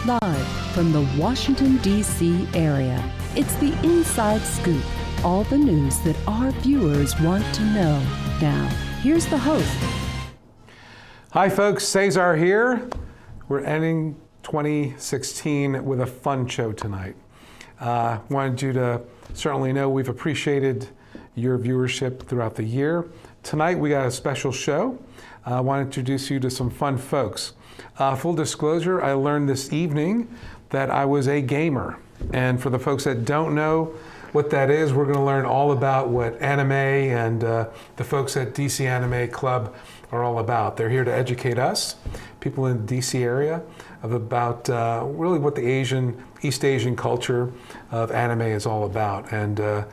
Live from the Washington, D.C. area, it's the Inside Scoop. All the news that our viewers want to know. Now, here's the host. Hi folks, Cesar here. We're ending 2016 with a fun show tonight. Wanted you to certainly know we've appreciated your viewership throughout the year. Tonight we got a special show. I want to introduce you to some fun folks. Full disclosure, I learned this evening that I was a gamer. And for the folks that don't know what that is, we're going to learn all about what anime and the folks at DC Anime Club are all about. They're here to educate us, people in the DC area, about really what the East Asian culture of anime is all about. And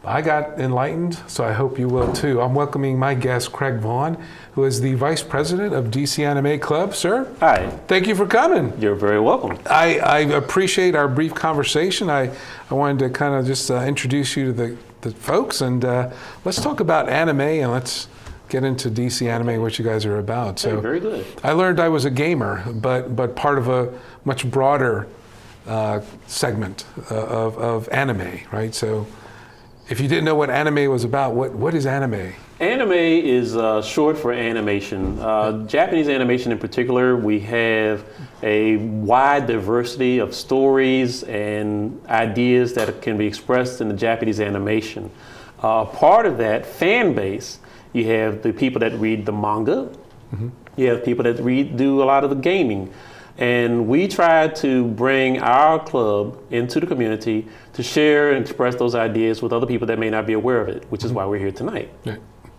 I got enlightened, so I hope you will too. I'm welcoming my guest, Craig Vaughn, who is the Vice President of DC Anime Club. Sir? Hi. Thank you for coming. You're very welcome. I appreciate our brief conversation. I wanted to kind of just introduce you to the folks, and let's talk about anime, and let's get into DC Anime, what you guys are about. So very good. I learned I was a gamer, but part of a much broader segment of anime, right? So if you didn't know what anime was about, what is anime? Anime is short for animation. Japanese animation in particular, we have a wide diversity of stories and ideas that can be expressed in the Japanese animation. Part of that fan base, you have the people that read the manga, you have people that do a lot of the gaming. And we try to bring our club into the community to share and express those ideas with other people that may not be aware of it, which is why we're here tonight.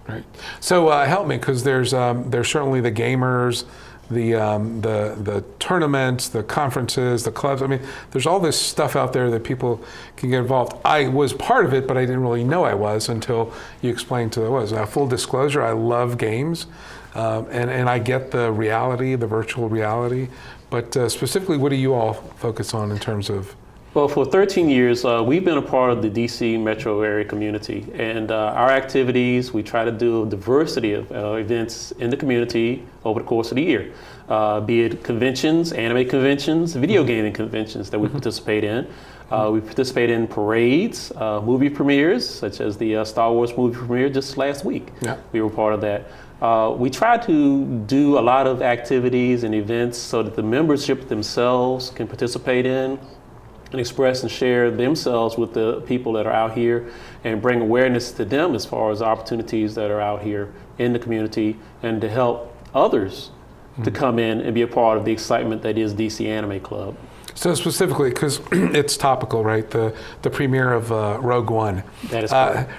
Right. So help me, because there's certainly the gamers, the tournaments, the conferences, the clubs. I mean, there's all this stuff out there that people can get involved. I was part of it, but I didn't really know I was until you explained to what it was. Full disclosure, I love games, and I get the reality, the virtual reality. But specifically, what do you all focus on in terms of? Well, for 13 years, we've been a part of the DC metro area community. And our activities, we try to do a diversity of events in the community over the course of the year. Be it conventions, anime conventions, video gaming conventions that we participate in. We participate in parades, movie premieres, such as the Star Wars movie premiere just last week. Yeah. We were part of that. We try to do a lot of activities and events so that the membership themselves can participate in and express and share themselves with the people that are out here and bring awareness to them as far as opportunities that are out here in the community, and to help others to come in and be a part of the excitement that is DC Anime Club. So specifically, because it's topical, right? The premiere of Rogue One. That is correct.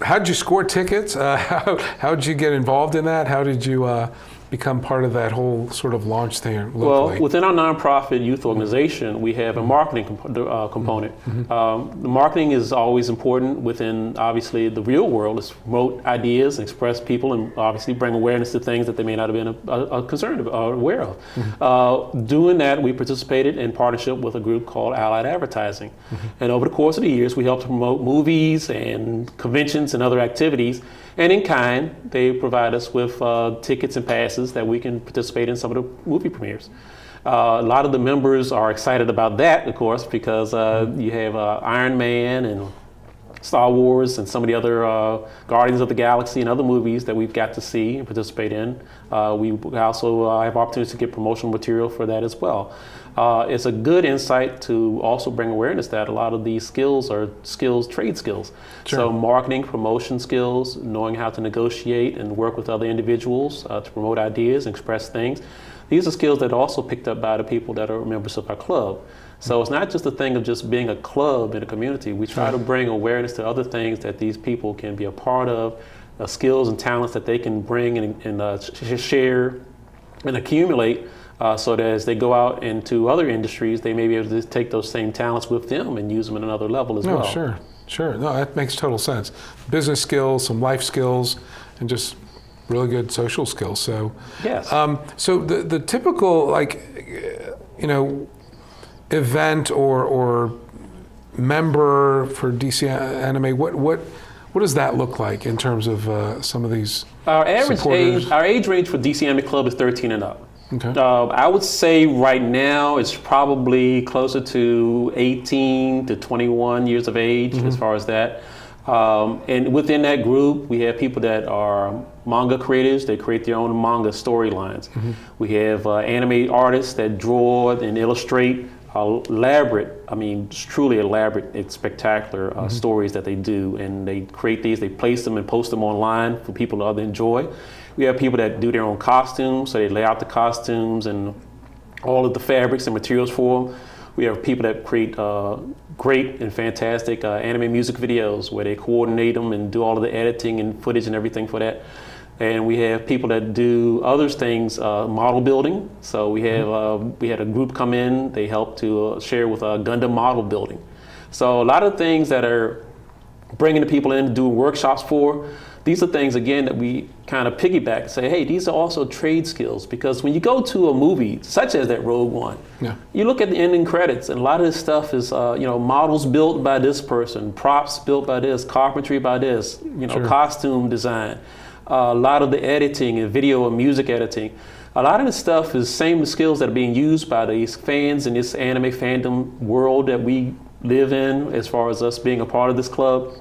How did you score tickets? How did you get involved in that? How did you become part of that whole sort of launch there locally? Well, within our nonprofit youth organization, we have a marketing component. The marketing is always important within, obviously, the real world, is promote ideas and express people and obviously bring awareness to things that they may not have been concerned or aware of. Doing that, we participated in partnership with a group called Allied Advertising. And over the course of the years, we helped promote movies and conventions and other activities. And in kind, they provide us with tickets and passes that we can participate in some of the movie premieres. A lot of the members are excited about that, of course, because you have Iron Man and Star Wars and some of the other Guardians of the Galaxy and other movies that we've got to see and participate in. We also have opportunities to get promotional material for that as well. It's a good insight to also bring awareness that a lot of these skills are trade skills. Sure. So marketing, promotion skills, knowing how to negotiate and work with other individuals to promote ideas and express things. These are skills that are also picked up by the people that are members of our club. So it's not just a thing of just being a club in a community. We try to bring awareness to other things that these people can be a part of, skills and talents that they can bring and share and accumulate, so that as they go out into other industries, they may be able to take those same talents with them and use them at another level as well. Sure. No, that makes total sense. Business skills, some life skills, and just really good social skills. So yes. So the typical event or member for DC Anime, what does that look like in terms of some of these Our supporters? age range for DC Anime Club is 13 and up. Okay. I would say right now it's probably closer to 18 to 21 years of age as far as that. And within that group, we have people that are manga creators. They create their own manga storylines. We have anime artists that draw and illustrate elaborate, I mean, truly elaborate and spectacular stories that they do. And they create these, they place them and post them online for people to enjoy. We have people that do their own costumes, so they lay out the costumes and all of the fabrics and materials for them. We have people that create great and fantastic anime music videos where they coordinate them and do all of the editing and footage and everything for that. And we have people that do other things, model building. So we have we had a group come in, they helped to share with Gundam model building. So a lot of things that are bringing the people in to do workshops for. These are things, again, that we kind of piggyback and say, hey, these are also trade skills. Because when you go to a movie, such as that Rogue One, you look at the ending credits, and a lot of this stuff is, models built by this person, props built by this, carpentry by this, costume design, a lot of the editing and video and music editing. A lot of this stuff is same skills that are being used by these fans in this anime fandom world that we live in, as far as us being a part of this club,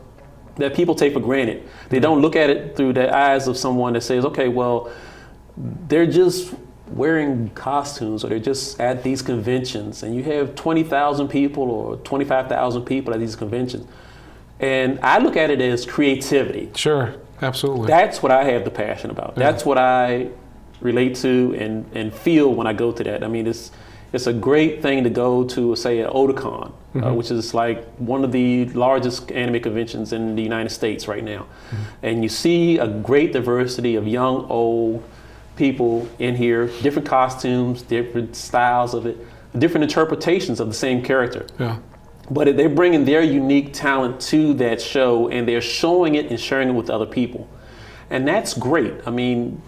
that people take for granted. They don't look at it through the eyes of someone that says, okay, well, they're just wearing costumes or they're just at these conventions, and you have 20,000 people or 25,000 people at these conventions. And I look at it as creativity. Sure, absolutely. That's what I have the passion about. Yeah. That's what I relate to and feel when I go to that. I mean, it's a great thing to go to, say, an Otakon, which is like one of the largest anime conventions in the United States right now. And you see a great diversity of young, old people in here, different costumes, different styles of it, different interpretations of the same character. Yeah. But they're bringing their unique talent to that show, and they're showing it and sharing it with other people. And that's great. I mean,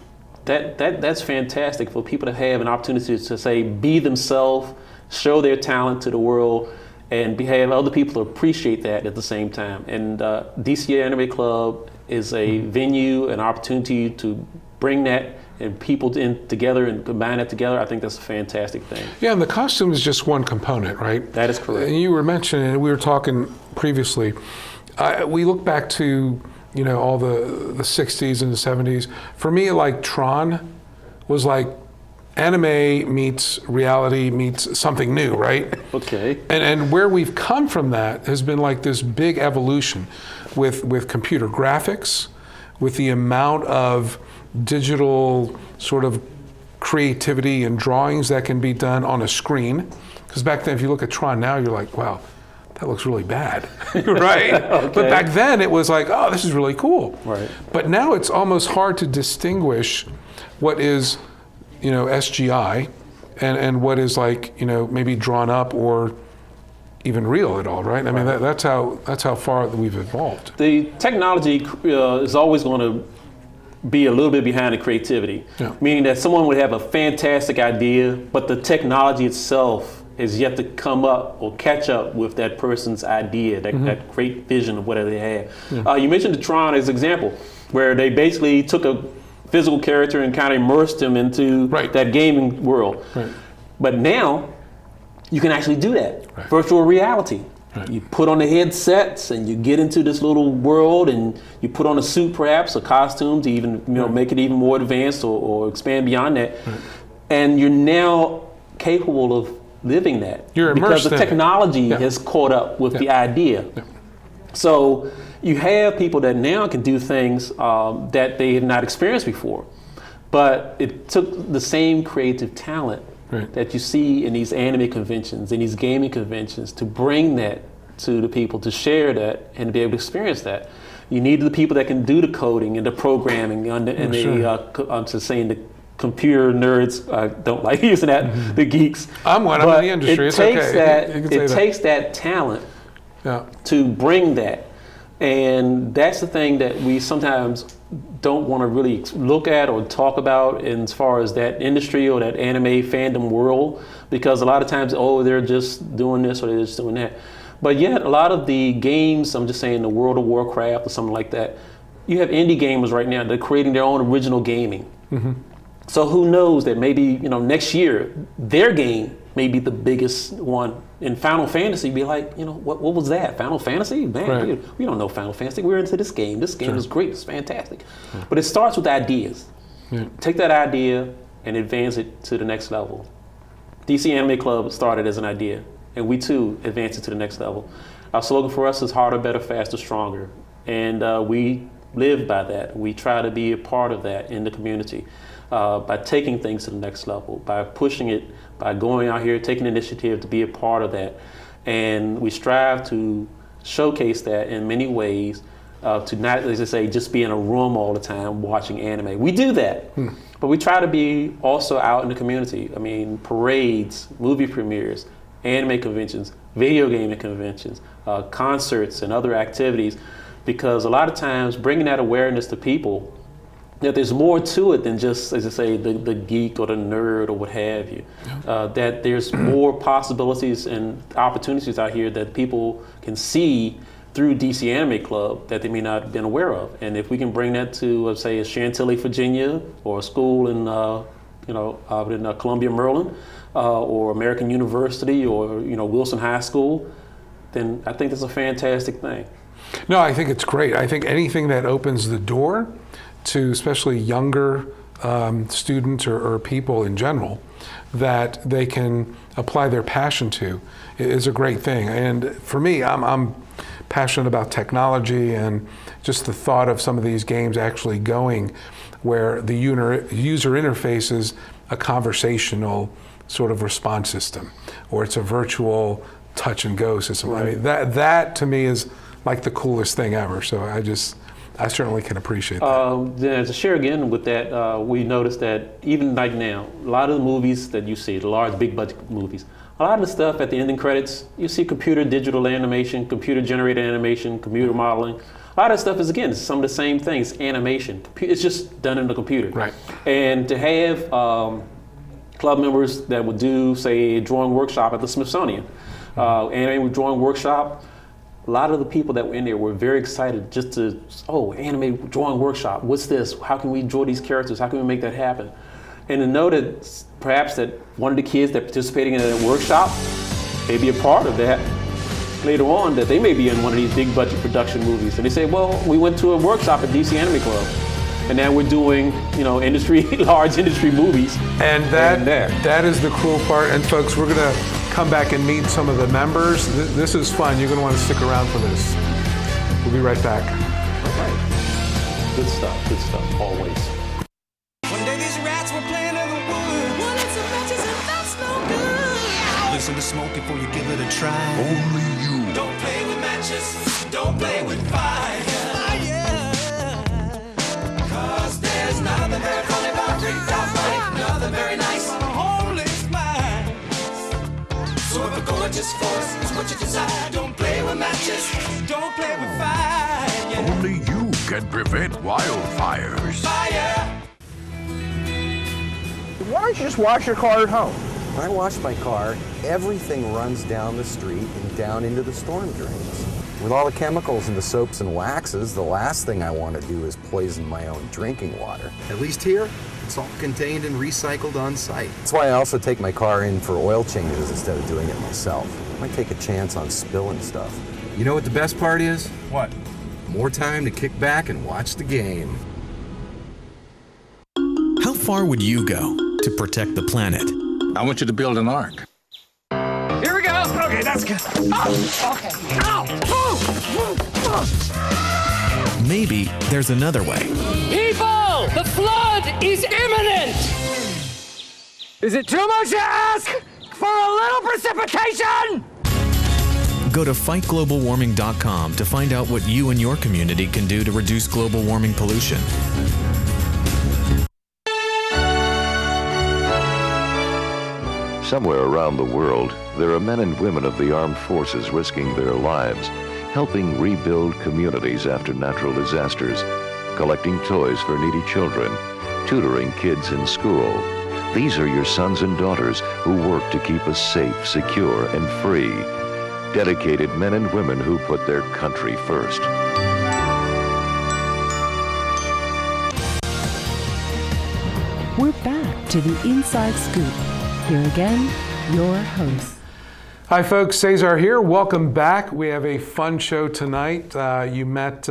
that's fantastic for people to have an opportunity to say, be themselves, show their talent to the world, and have other people to appreciate that at the same time. And DC Anime Club is a venue, an opportunity to bring that and people in together and combine that together. I think that's a fantastic thing. Yeah, and the costume is just one component, right? That is correct. And you were mentioning, and we were talking previously, we look back to all the 60s and the 70s. For me, like Tron was like anime meets reality meets something new, right? Okay. And where we've come from that has been like this big evolution with computer graphics, with the amount of digital sort of creativity and drawings that can be done on a screen. Because back then, if you look at Tron now, you're like, wow, that looks really bad, right? Okay. But back then it was like, oh, this is really cool. Right. But now it's almost hard to distinguish what is, SGI and what is like, maybe drawn up or even real at all, right? I mean, that's how far we've evolved. The technology is always going to be a little bit behind the creativity, meaning that someone would have a fantastic idea, but the technology itself is yet to come up or catch up with that person's idea, that great vision of whatever they have. Yeah. You mentioned the Tron as an example, where they basically took a physical character and kind of immersed him into that gaming world. Right. But now, you can actually do that. Right. Virtual reality. Right. You put on the headsets and you get into this little world, and you put on a suit, perhaps a costume, to even make it even more advanced or expand beyond that. Right. And you're now capable of living that. You're immersed because the technology has caught up with the idea. Yeah. So you have people that now can do things that they had not experienced before, but it took the same creative talent that you see in these anime conventions, in these gaming conventions, to bring that to the people, to share that, and to be able to experience that. You need the people that can do the coding and the programming, I'm just saying the computer nerds don't like using that, the geeks. I'm one, I'm in the industry, it takes that talent to bring that. And that's the thing that we sometimes don't want to really look at or talk about as far as that industry or that anime fandom world, because a lot of times, they're just doing this or they're just doing that. But yet, a lot of the games, I'm just saying the World of Warcraft or something like that, you have indie gamers right now, they're creating their own original gaming. So who knows that maybe, next year, their game may be the biggest one. In Final Fantasy, be like, what was that? Final Fantasy? Man, Right. we don't know Final Fantasy. We're into this game. This game Sure. is great. It's fantastic. But it starts with ideas. Yeah. Take that idea and advance it to the next level. DC Anime Club started as an idea, and we too advance it to the next level. Our slogan for us is harder, better, faster, stronger. And we live by that. We try to be a part of that in the community by taking things to the next level, by pushing it, by going out here, taking initiative to be a part of that. And we strive to showcase that in many ways, to not, as I say, just be in a room all the time watching anime. We do that, but we try to be also out in the community. I mean, parades, movie premieres, anime conventions, video gaming conventions, concerts, and other activities, because a lot of times bringing that awareness to people, that there's more to it than just, as I say, the geek or the nerd or what have you. That there's more possibilities and opportunities out here that people can see through DC Anime Club that they may not have been aware of. And if we can bring that to, let's say, Chantilly, Virginia, or a school in, out in Columbia, Maryland, or American University, or Wilson High School, then I think that's a fantastic thing. No, I think it's great. I think anything that opens the door to especially younger students or people in general that they can apply their passion to is a great thing. And for me, I'm passionate about technology and just the thought of some of these games actually going where the user interface is a conversational sort of response system, or it's a virtual touch and go system. Right. I mean, that to me is like the coolest thing ever. So I certainly can appreciate that. Then to share again with that, we noticed that even like now, a lot of the movies that you see, the large big budget movies, a lot of the stuff at the ending credits, you see computer digital animation, computer generated animation, computer modeling. A lot of stuff is, again, some of the same things, animation. It's just done in the computer. Right. And to have club members that would do, say, a drawing workshop at the Smithsonian, anime drawing workshop, a lot of the people that were in there were very excited just to, anime drawing workshop, what's this? How can we draw these characters? How can we make that happen? And to know that perhaps that one of the kids that participating in that workshop may be a part of that later on, that they may be in one of these big budget production movies. And they say, well, we went to a workshop at DC Anime Club, and now we're doing, large industry movies. And that is the cool part. And folks, we're gonna come back and meet some of the members. This is fun. You're gonna want to stick around for this. We'll be right back. All right. Good stuff, always. One day these rats were playing in the woods. Well, it's a matches and that's no good. Listen to smoke before you give it a try. Only you. Don't play with matches. Don't play with fire. Cause there's nothing very funny about rigged out life. Nothing very nice on a homeless mind. So if a gorgeous force is what you desire, don't play with matches. Don't play with fire. Only you can prevent wildfires. Fire. Why don't you just wash your car at home? When I wash my car, everything runs down the street and down into the storm drains. With all the chemicals in the soaps and waxes, the last thing I want to do is poison my own drinking water. At least here, it's all contained and recycled on site. That's why I also take my car in for oil changes instead of doing it myself. I might take a chance on spilling stuff. You know what the best part is? What? More time to kick back and watch the game. How far would you go to protect the planet? I want you to build an ark. Here we go. Okay, that's good. Oh, okay. Ow! Maybe there's another way. People, the flood is imminent! Is it too much to ask for a little precipitation? Go to fightglobalwarming.com to find out what you and your community can do to reduce global warming pollution. Somewhere around the world, there are men and women of the armed forces risking their lives, helping rebuild communities after natural disasters, collecting toys for needy children, tutoring kids in school. These are your sons and daughters who work to keep us safe, secure, and free. Dedicated men and women who put their country first. we're back to the Inside Scoop. Here again, your host. Hi folks, Cesar here. Welcome back. We have a fun show tonight. You met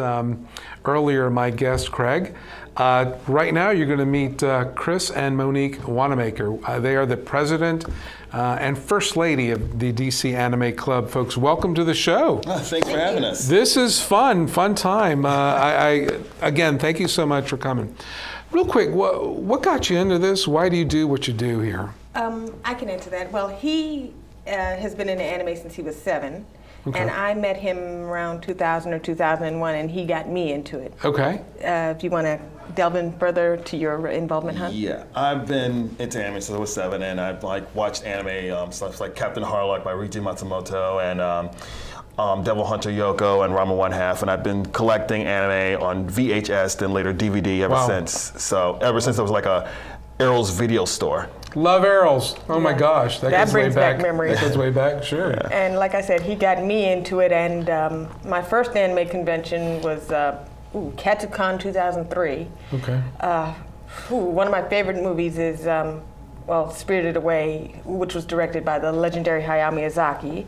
earlier my guest, Craig. Right now you're going to meet Chris and Monique Wanamaker. They are the president and first lady of the DC Anime Club. Folks, welcome to the show. Oh, thanks for having us. This is fun time. Again, thank you so much for coming. Real quick, what got you into this? Why do you do what you do here? I can answer that. Well, he has been into anime since he was 7. Okay. And I met him around 2000 or 2001, and he got me into it. Okay. If you want to delve in further to your involvement, huh? Yeah, I've been into anime since I was 7, and I've watched anime stuff like Captain Harlock by Reiji Matsumoto and Devil Hunter Yoko and Ranma 1/2, and I've been collecting anime on VHS, then later DVD ever since. So ever since there was like a Errol's video store. Love Errol's. Oh my gosh, that goes brings way back. back memories. That goes way back, sure. Yeah. And like I said, he got me into it, and my first anime convention was Katsucon 2003. Okay. One of my favorite movies is, Spirited Away, which was directed by the legendary Hayao Miyazaki.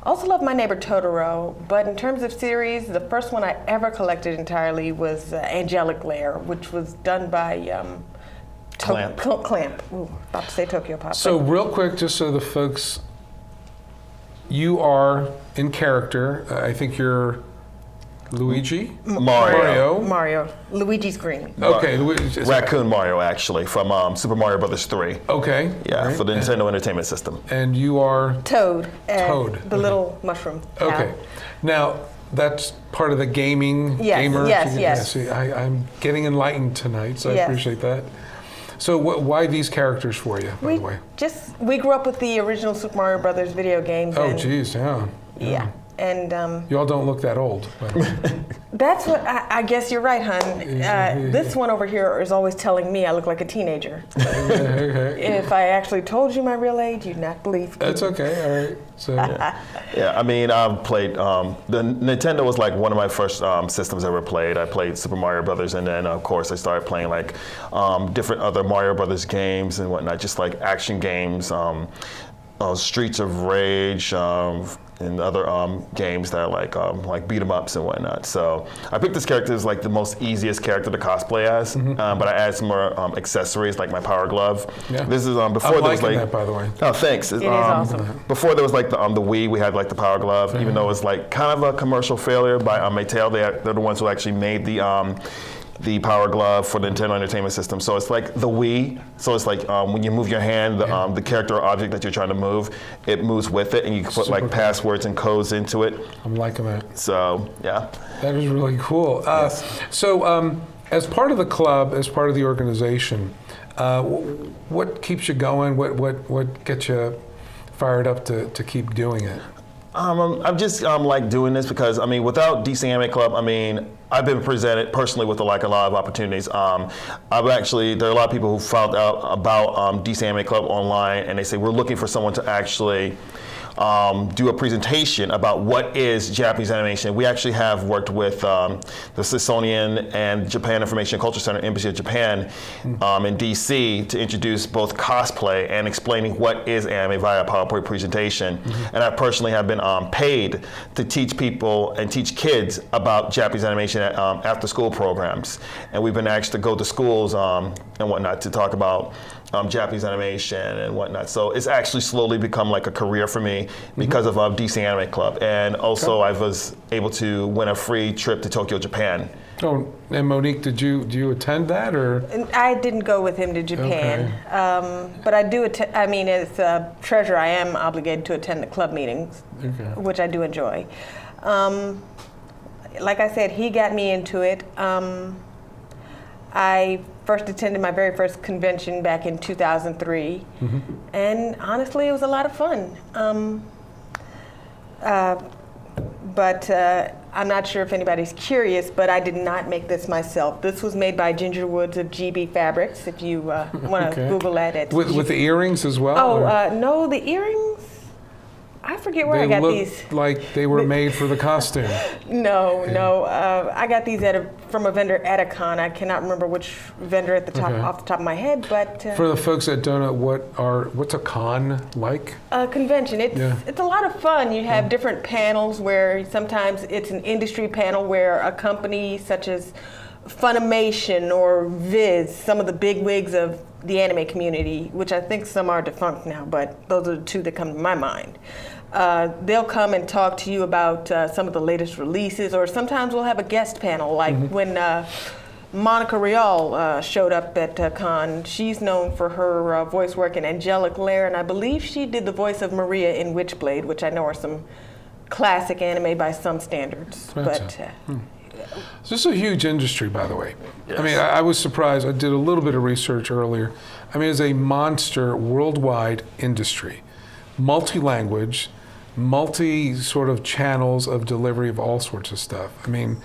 Also love My Neighbor Totoro, but in terms of series, the first one I ever collected entirely was Angelic Lair, which was done by Clamp. Clamp. Ooh, about to say Tokyo Pop. So real quick, just so the folks, you are in character. I think you're Luigi? Mario. Luigi's green. Okay. Raccoon Mario, actually, from Super Mario Brothers 3. Okay. Yeah, right. for the Nintendo Entertainment System. And you are? Toad. Toad. The little mushroom. Okay. Now, that's part of the gaming gamer? Yes. See, I'm getting enlightened tonight, so I appreciate that. So why these characters for you, by the way? We grew up with the original Super Mario Brothers video games. Oh, geez, yeah. Yeah. And you all don't look that old. that's what I guess you're right, hon. This one over here is always telling me I look like a teenager. If I actually told you my real age, you'd not believe me. That's okay. All right. So yeah, I mean, I've played. The Nintendo was like one of my first systems I ever played. I played Super Mario Brothers, and then of course I started playing like different other Mario Brothers games and whatnot, just like action games, Streets of Rage. And other games that are like beat 'em ups and whatnot. So I picked this character as like the most easiest character to cosplay as, but I added some more accessories like my power glove. Yeah. This is before there was like that, by the way. Oh, thanks. It is awesome. Before there was like the Wii, we had like the power glove, even though it was like kind of a commercial failure by Mattel. They're the ones who actually made the power glove for the Nintendo Entertainment System. So it's like the Wii. So it's like when you move your hand, the character or object that you're trying to move, it moves with it, and you can put like passwords and codes into it. I'm liking that. So yeah. That is really cool. Yes. So as part of the club, as part of the organization, what keeps you going? What gets you fired up to keep doing it? I'm just like doing this because I mean, without DC Anime Club, I mean, I've been presented personally with like a lot of opportunities. There are a lot of people who found out about DC Anime Club online, and they say we're looking for someone to actually do a presentation about what is Japanese animation. We actually have worked with the Smithsonian and Japan Information and Culture Center, Embassy of Japan in DC to introduce both cosplay and explaining what is anime via a PowerPoint presentation. And I personally have been paid to teach people and teach kids about Japanese animation at after school programs. And we've been asked to go to schools and whatnot to talk about Japanese animation and whatnot. So it's actually slowly become like a career for me because of DC Anime Club. And also I was able to win a free trip to Tokyo, Japan. Oh, and Monique, do you attend that or? I didn't go with him to Japan, but I do attend. I mean, as a treasurer, I am obligated to attend the club meetings, which I do enjoy. Like I said, he got me into it. I first attended my very first convention back in 2003, and honestly, it was a lot of fun. But I'm not sure if anybody's curious, but I did not make this myself. This was made by Ginger Woods of GB Fabrics, if you want to Google that. With the earrings as well? Oh, no, the earrings, I I forget where I got these. They looked like they were made for the costume. No. I got these from a vendor at a con. I cannot remember which vendor at the top off the top of my head, but for the folks that don't know, what's a con like? A convention. It's a lot of fun. You have different panels where sometimes it's an industry panel where a company such as Funimation or Viz, some of the big wigs of the anime community, which I think some are defunct now, but those are the two that come to my mind. They'll come and talk to you about some of the latest releases, or sometimes we'll have a guest panel, like when Monica Rial showed up at con. She's known for her voice work in Angelic Lair, and I believe she did the voice of Maria in Witchblade, which I know are some classic anime by some standards. This is a huge industry, by the way. Yes. I mean, I was surprised. I did a little bit of research earlier. I mean, it's a monster worldwide industry, multi-language, multi sort of channels of delivery of all sorts of stuff. I mean,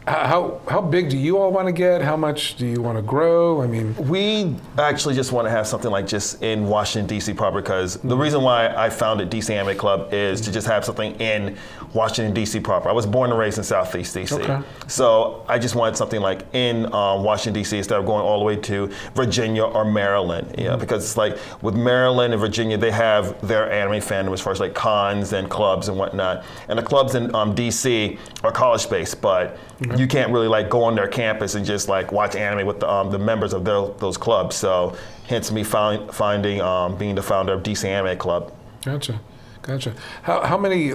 how big do you all want to get? How much do you want to grow? I mean, we actually just want to have something like just in Washington, D.C. proper, because the reason why I founded DC Anime Club is to just have something in Washington, D.C. proper. I was born and raised in Southeast D.C. Okay. So I just wanted something like in Washington, D.C. instead of going all the way to Virginia or Maryland. You know, because it's like with Maryland and Virginia, they have their anime fandom as far as like cons and clubs and whatnot. And the clubs in D.C. are college-based, but you can't really like go on their campus and just like watch anime with the members of those clubs. So hence me finding being the founder of DC Anime Club. Gotcha. How many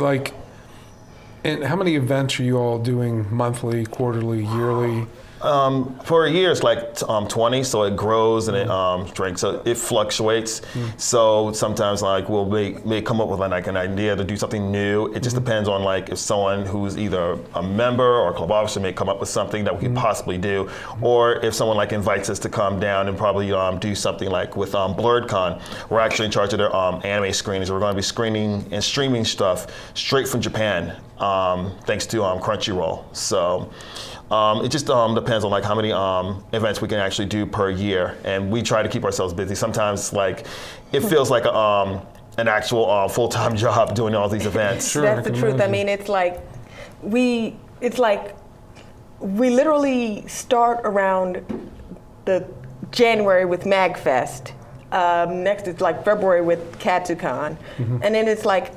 how many events are you all doing monthly, quarterly, yearly? For a year, it's like 20, so it grows and it drinks. So it fluctuates. So sometimes like we'll may come up with like an idea to do something new. It just depends on like if someone who's either a member or a club officer may come up with something that we could possibly do, or if someone like invites us to come down and probably do something like with BlurredCon. We're actually in charge of their anime screenings. We're going to be screening and streaming stuff straight from Japan, thanks to Crunchyroll. So. It just depends on like how many events we can actually do per year, and we try to keep ourselves busy. Sometimes like it feels like an actual full-time job doing all these events. Sure, that's the truth. Imagine. I mean, it's like we literally start around the January with MagFest. Next it's like February with Katsucon, and then it's like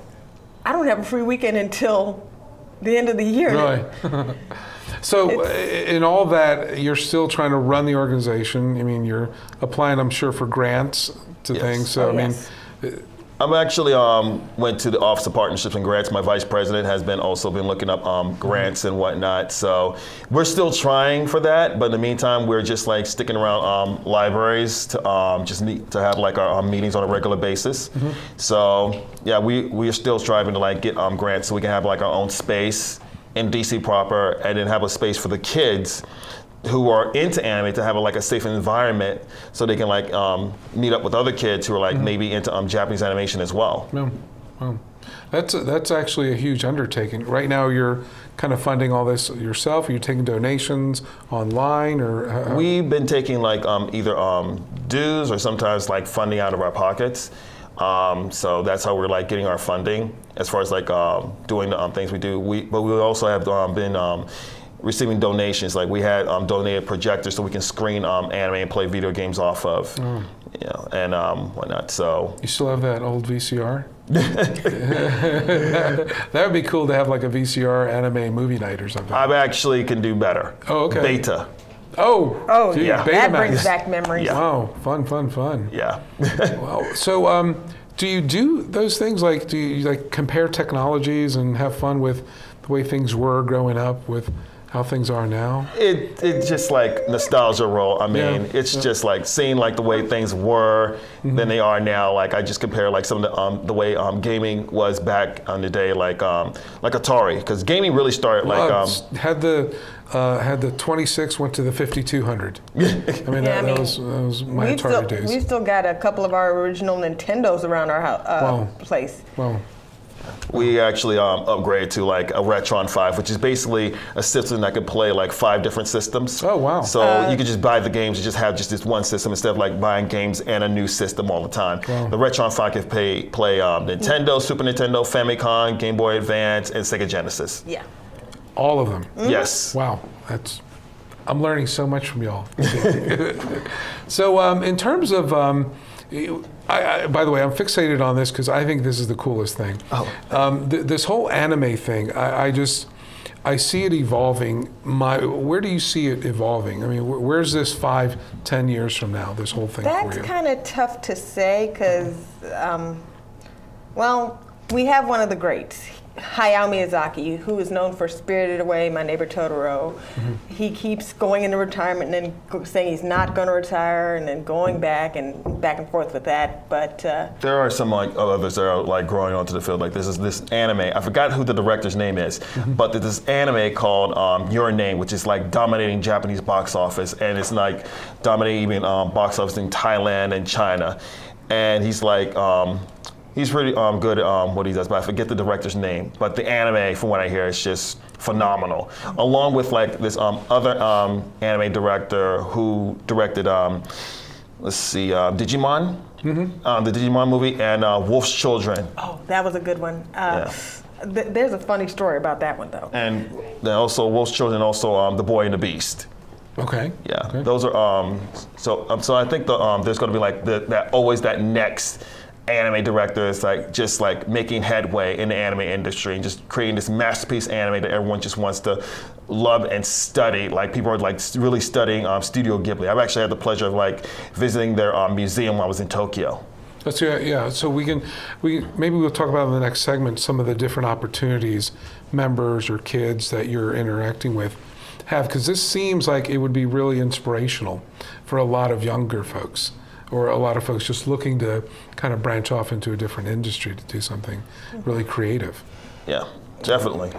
I don't have a free weekend until the end of the year. Right. So in all that, you're still trying to run the organization. I mean, you're applying, I'm sure, for grants to things. So I'm actually went to the Office of Partnerships and Grants. My vice president has also been looking up grants and whatnot. So we're still trying for that, but in the meantime, we're just like sticking around libraries to just need to have like our meetings on a regular basis. So yeah, we are still striving to like get grants so we can have like our own space in DC proper, and then have a space for the kids who are into anime to have a safe environment so they can like meet up with other kids who are like maybe into Japanese animation as well. Wow. That's actually a huge undertaking. Right now you're kind of funding all this yourself? Are you taking donations online or? We've been taking like either dues or sometimes like funding out of our pockets. So that's how we're like getting our funding as far as like doing the things we do. But we also have been receiving donations. Like we had donated projectors so we can screen anime and play video games off of, you know, and whatnot. So you still have that old VCR? That would be cool to have like a VCR anime movie night or something. I actually can do better. Oh, okay. Beta. Oh, dude, yeah. That brings back memories. Yeah. Wow, fun. Yeah. Wow. So, do you do those things? Like, do you like compare technologies and have fun with the way things were growing up with how things are now? It's just like nostalgia roll. I mean, it's just like seeing like the way things were than they are now. Like I just compare like some of the way gaming was back on the day, like Atari, because gaming really started like had the 26 went to the 5200. I mean, that was my Atari days. We still got a couple of our original Nintendos around our place. Wow. We actually upgraded to like a Retron 5, which is basically a system that could play like 5 different systems. Oh, wow. So you could just buy the games and just have just this one system instead of like buying games and a new system all the time. Wow. The Retron 5 could play Nintendo, Super Nintendo, Famicom, Game Boy Advance, and Sega Genesis. Yeah. All of them? Yes. Wow, I'm learning so much from y'all. So in terms of, by the way, I'm fixated on this because I think this is the coolest thing. This whole anime thing, I see it evolving. Where do you see it evolving? I mean, where's this 5-10 years from now, this whole thing for you? That's kind of tough to say because, we have one of the greats, Hayao Miyazaki, who is known for Spirited Away, My Neighbor Totoro. Mm-hmm. He keeps going into retirement and then saying he's not going to retire and then going back and forth with that. But there are some like others that are like growing onto the field. Like this anime. I forgot who the director's name is, but there's this anime called Your Name, which is like dominating Japanese box office, and it's like dominating even box office in Thailand and China. And he's like. He's pretty good at what he does, but I forget the director's name. But the anime, from what I hear, is just phenomenal. Along with like this other anime director who directed, Digimon, the Digimon movie, and Wolf's Children. Oh, that was a good one. There's a funny story about that one, though. And then also Wolf's Children, also The Boy and the Beast. Okay. Yeah, okay. Those are so I think there's going to be like that next anime director is like just like making headway in the anime industry and just creating this masterpiece anime that everyone just wants to love and study. Like people are like really studying Studio Ghibli. I've actually had the pleasure of like visiting their museum while I was in Tokyo. Yeah. So maybe we'll talk about in the next segment some of the different opportunities members or kids that you're interacting with have, because this seems like it would be really inspirational for a lot of younger folks. Or a lot of folks just looking to kind of branch off into a different industry to do something really creative. Yeah, definitely.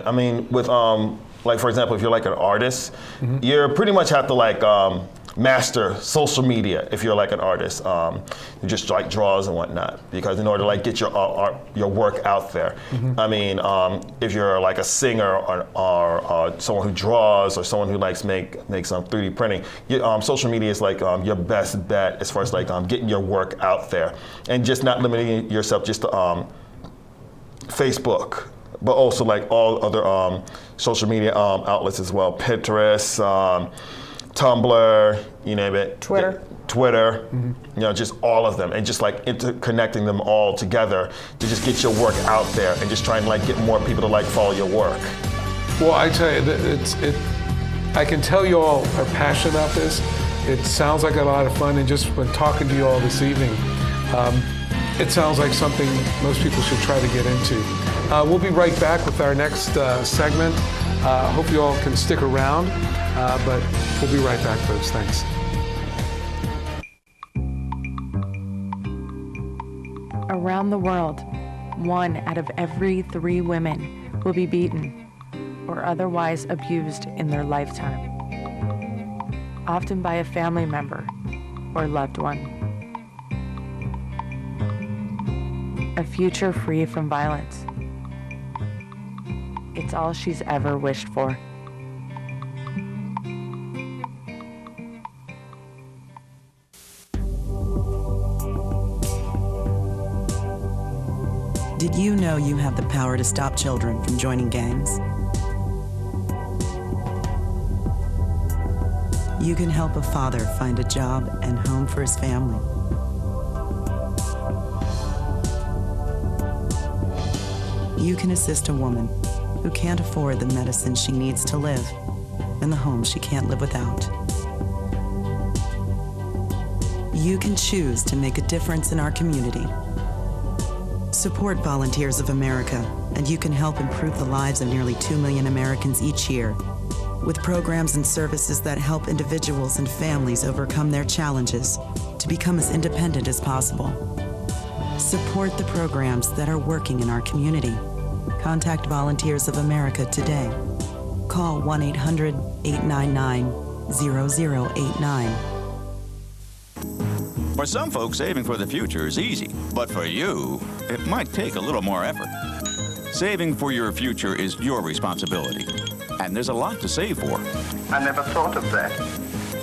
I mean, with like for example, if you're like an artist, you pretty much have to like master social media if you're like an artist. You just like draws and whatnot, because in order to like get your art, your work out there. I mean, if you're like a singer or someone who draws or someone who likes makes 3D printing, social media is like your best bet as far as like getting your work out there, and just not limiting yourself just to Facebook, but also like all other social media outlets as well, Pinterest, Tumblr, you name it. Twitter, you know, just all of them, and just like interconnecting them all together to just get your work out there and just try and like get more people to like follow your work. Well, I tell you, I can tell you all are passionate about this. It sounds like a lot of fun, and just when talking to you all this evening, it sounds like something most people should try to get into. We'll be right back with our next segment. Hope you all can stick around, but we'll be right back, folks. Thanks. Around the world, 1 out of every 3 women will be beaten or otherwise abused in their lifetime, often by a family member or loved one. A future free from violence. It's all she's ever wished for. Did you know you have the power to stop children from joining gangs? You can help a father find a job and home for his family. You can assist a woman who can't afford the medicine she needs to live and the home she can't live without. You can choose to make a difference in our community. Support Volunteers of America, and you can help improve the lives of nearly 2 million Americans each year with programs and services that help individuals and families overcome their challenges to become as independent as possible. Support the programs that are working in our community. Contact Volunteers of America today. Call 1-800-899-0089. For some folks, saving for the future is easy, but for you, it might take a little more effort. Saving for your future is your responsibility, and there's a lot to save for. I never thought of that.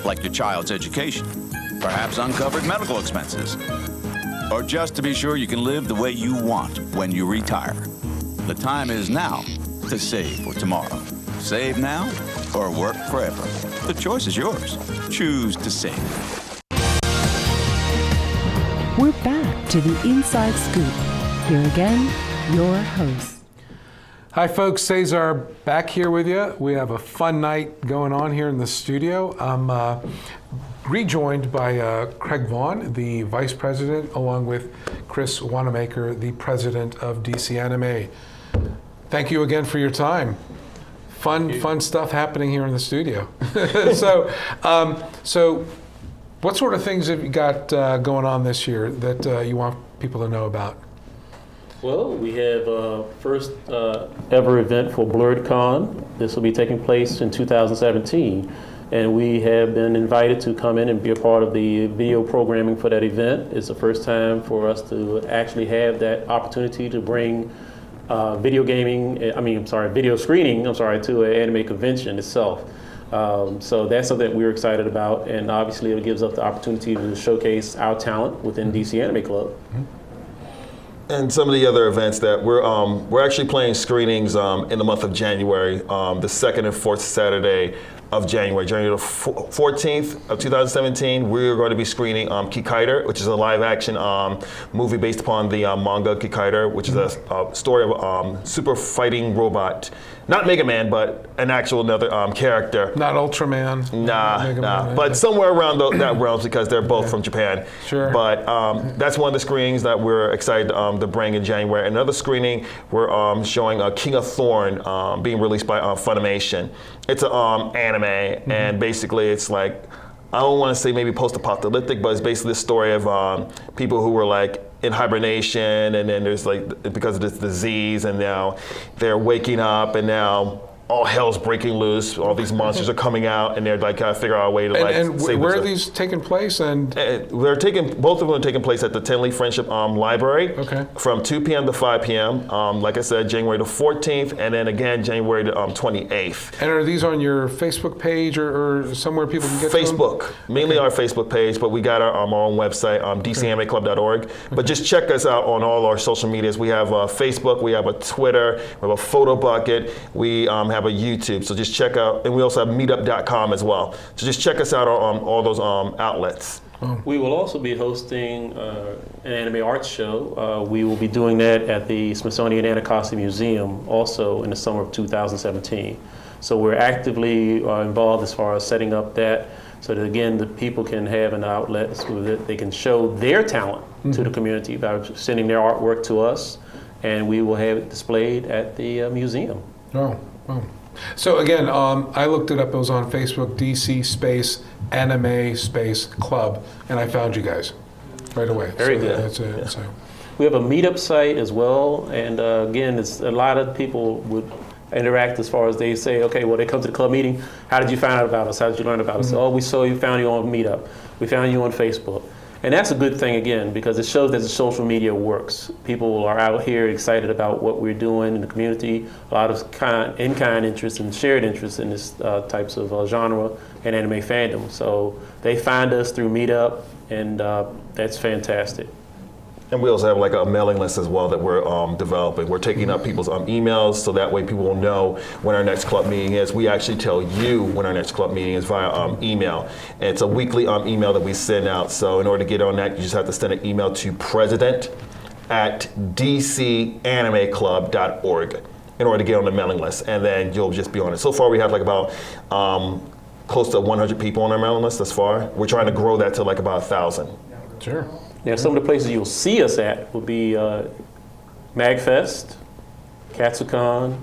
Like your child's education, perhaps uncovered medical expenses, or just to be sure you can live the way you want when you retire. The time is now to save for tomorrow. Save now or work forever. The choice is yours. Choose to save. We're back to the Inside Scoop. Here again, your host. Hi folks, Cesar back here with you. We have a fun night going on here in the studio. I'm rejoined by Craig Vaughn, the Vice President, along with Chris Wanamaker, the President of DC Anime. Thank you again for your time. Fun stuff happening here in the studio. So what sort of things have you got going on this year that you want people to know about? Well, we have first ever event for BlurredCon. This will be taking place in 2017. And we have been invited to come in and be a part of the video programming for that event. It's the first time for us to actually have that opportunity to bring video screening to an anime convention itself. So that's something that we're excited about, and obviously it gives us the opportunity to showcase our talent within DC Anime Club. Mm-hmm. And some of the other events that we're actually playing screenings in the month of January, the second and fourth Saturday of January the 14th of 2017, we're going to be screening Kikaider, which is a live-action movie based upon the manga Kikaider, which is a story of a super fighting robot. Not Mega Man, but an actual another character. Not Ultraman. Nah. But somewhere around that realm, because they're both from Japan. Sure. But that's one of the screenings that we're excited to bring in January. Another screening, we're showing King of Thorn being released by Funimation. It's an anime, and basically it's like, I don't want to say maybe post-apocalyptic, but it's basically the story of people who were like in hibernation, and then there's like, because of this disease, and now they're waking up, and now all hell's breaking loose. All these monsters are coming out, and they're like trying to figure out a way to and where are these taking place? And both of them are taking place at the Tenley Friendship Library. Okay. From 2 p.m. to 5 p.m. Like I said, January the 14th, and then again January the 28th. And are these on your Facebook page or somewhere people can get Facebook, mainly our Facebook page, but we got our own website, dcamaclub.org. But just check us out on all our social medias. We have Facebook, we have a Twitter, we have a photo bucket, we have a YouTube, so just check out, and we also have meetup.com as well. So just check us out on all those outlets. We will also be hosting an anime arts show. We will be doing that at the Smithsonian Anacostia Museum also in the summer of 2017. So we're actively involved as far as setting up that, so that again the people can have an outlet so that they can show their talent to the community by sending their artwork to us, and we will have it displayed at the museum. Oh. So again, I looked it up. It was on Facebook, DC space Anime space Club, and I found you guys right away. Very good. That's it. Yeah. So. We have a meetup site as well, and again, it's a lot of people would interact as far as they say, okay, well, they come to the club meeting. How did you find out about us? How did you learn about us? Oh, we found you on Meetup. We found you on Facebook. And that's a good thing, again, because it shows that the social media works. People are out here excited about what we're doing in the community, a lot of in-kind interest and shared interest in this types of genre and anime fandom. So they find us through Meetup, and that's fantastic. And we also have like a mailing list as well that we're developing. We're taking up people's emails, so that way people will know when our next club meeting is. We actually tell you when our next club meeting is via email. And it's a weekly email that we send out. So in order to get on that, you just have to send an email to president@dcanimeclub.org in order to get on the mailing list. And then you'll just be on it. So far we have like about close to 100 people on our mailing list thus far. We're trying to grow that to like about 1,000. Sure. Yeah, some of the places you'll see us at will be MagFest, Katsucon,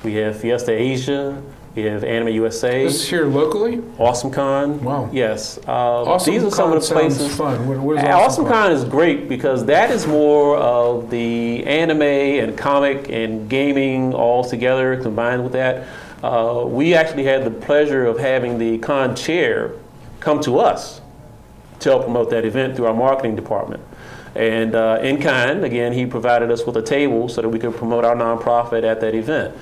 we have Fiesta Asia, we have Anime USA. This is here locally? AwesomeCon. Wow. Yes. These are some of the places. Fun. What is AwesomeCon is great because that is more of the anime and comic and gaming all together combined with that. We actually had the pleasure of having the con chair come to us to help promote that event through our marketing department. And in kind, again, he provided us with a table so that we could promote our nonprofit at that event.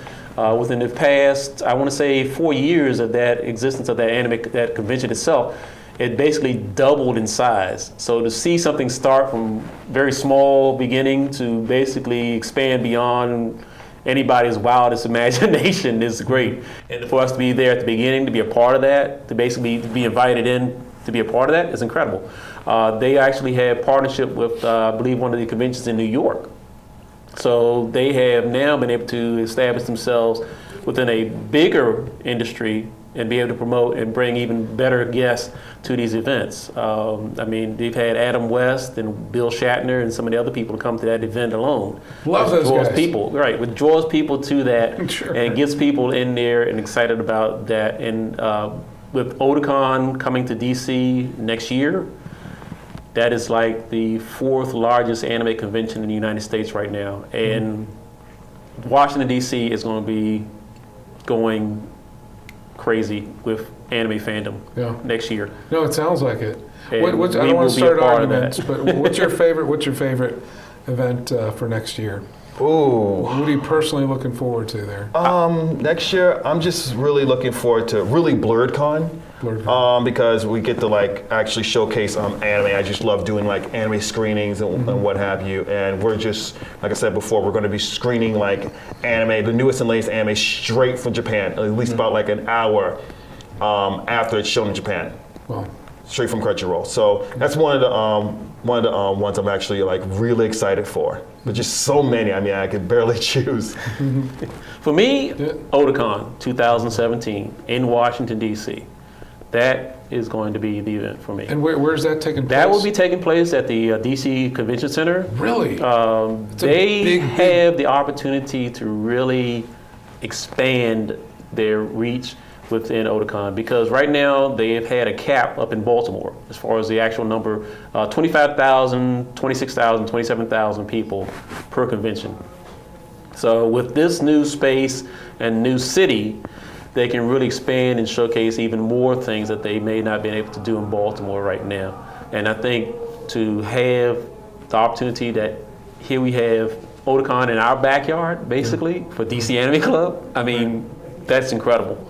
Within the past, I want to say 4 years of that existence of that convention itself, it basically doubled in size. So to see something start from very small beginning to basically expand beyond anybody's wildest imagination is great. And for us to be there at the beginning, to be a part of that, to basically be invited in to be a part of that is incredible. They actually had partnership with, I believe, one of the conventions in New York. So they have now been able to establish themselves within a bigger industry and be able to promote and bring even better guests to these events. I mean, they've had Adam West and Bill Shatner and some of the other people to come to that event alone. Love those draws guys. People, right, which draws people to that Sure. and gets people in there and excited about that. And with Otakon coming to DC next year, that is like the 4th largest anime convention in the United States right now. And Washington, D.C. is going to be going crazy with anime fandom next year. No, it sounds like it. And I don't want to will start be a part of arguments, that. but what's your favorite event for next year? Ooh. What are you personally looking forward to there? Next year, I'm just really looking forward to BlurredCon. Because we get to like actually showcase anime. I just love doing like anime screenings and what have you. And we're just, like I said before, we're going to be screening like anime, the newest and latest anime straight from Japan, at least about like an hour after it's shown in Japan. Well, straight from Crunchyroll. So that's one of the ones I'm actually like really excited for. But just so many. I mean, I could barely choose. For me, Otakon 2017 in Washington, D.C. That is going to be the event for me. And where's that taking place? That will be taking place at the DC Convention Center. Really? They have the opportunity to really expand their reach within Otakon, because right now they have had a cap up in Baltimore as far as the actual number, 25,000, 26,000, 27,000 people per convention. So with this new space and new city, they can really expand and showcase even more things that they may not be able to do in Baltimore right now. And I think to have the opportunity that here we have Otakon in our backyard, basically, for DC Anime Club, I mean, that's incredible.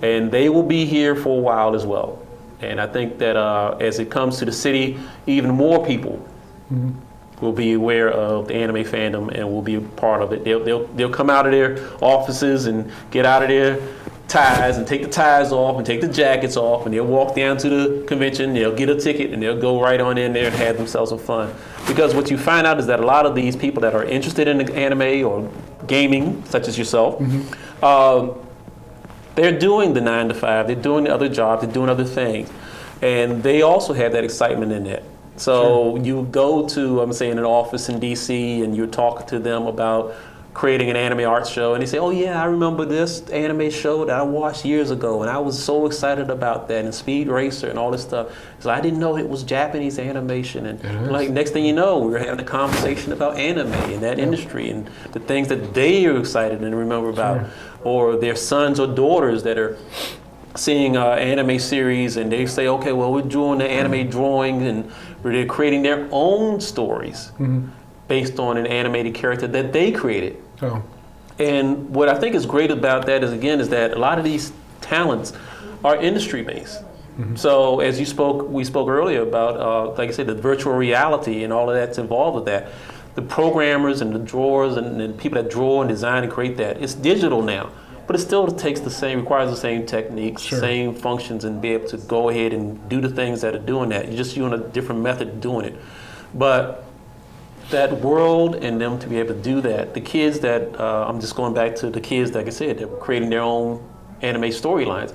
And they will be here for a while as well. And I think that as it comes to the city, even more people will be aware of the anime fandom and will be a part of it. They'll come out of their offices and get out of their ties and take the ties off and take the jackets off, and they'll walk down to the convention, they'll get a ticket, and they'll go right on in there and have themselves some fun. Because what you find out is that a lot of these people that are interested in the anime or gaming, such as yourself, they're doing the 9 to 5, they're doing the other jobs, they're doing other things. And they also have that excitement in that. So you go to, I'm saying, an office in DC and you're talking to them about creating an anime art show, and they say, oh yeah, I remember this anime show that I watched years ago, and I was so excited about that, and Speed Racer and all this stuff. So I didn't know it was Japanese animation, and like next thing you know, we were having a conversation about anime and that industry and the things that they are excited and remember about, or their sons or daughters that are seeing an anime series, and they say, okay, well, we're doing the anime drawing, and they're creating their own stories based on an animated character that they created. Oh. And what I think is great about that is, again, is that a lot of these talents are industry based. So as we spoke earlier about, like I said, the virtual reality and all of that's involved with that. The programmers and the drawers and the people that draw and design and create that, it's digital now, but it still requires the same techniques, same functions, and be able to go ahead and do the things that are doing that. You're just using a different method of doing it. But that world and them to be able to do that, the kids that, I'm just going back to the kids, like I said, that were creating their own anime storylines.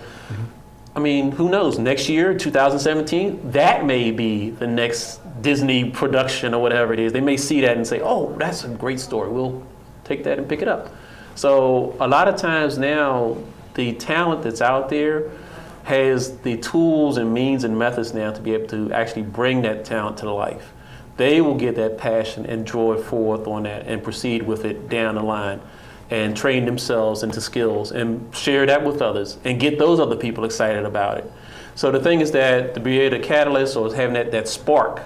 I mean, who knows, next year, 2017, that may be the next Disney production or whatever it is. They may see that and say, oh, that's a great story. We'll take that and pick it up. So a lot of times now, the talent that's out there has the tools and means and methods now to be able to actually bring that talent to life. They will get that passion and draw it forth on that and proceed with it down the line and train themselves into skills and share that with others and get those other people excited about it. So the thing is that to be a catalyst or having that spark.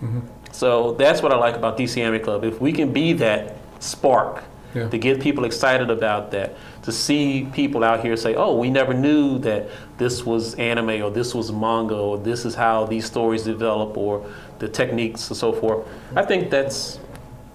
Mm-hmm. So that's what I like about DC Anime Club. If we can be that spark to get people excited about that, to see people out here say, oh, we never knew that this was anime or this was manga or this is how these stories develop or the techniques and so forth. I think that's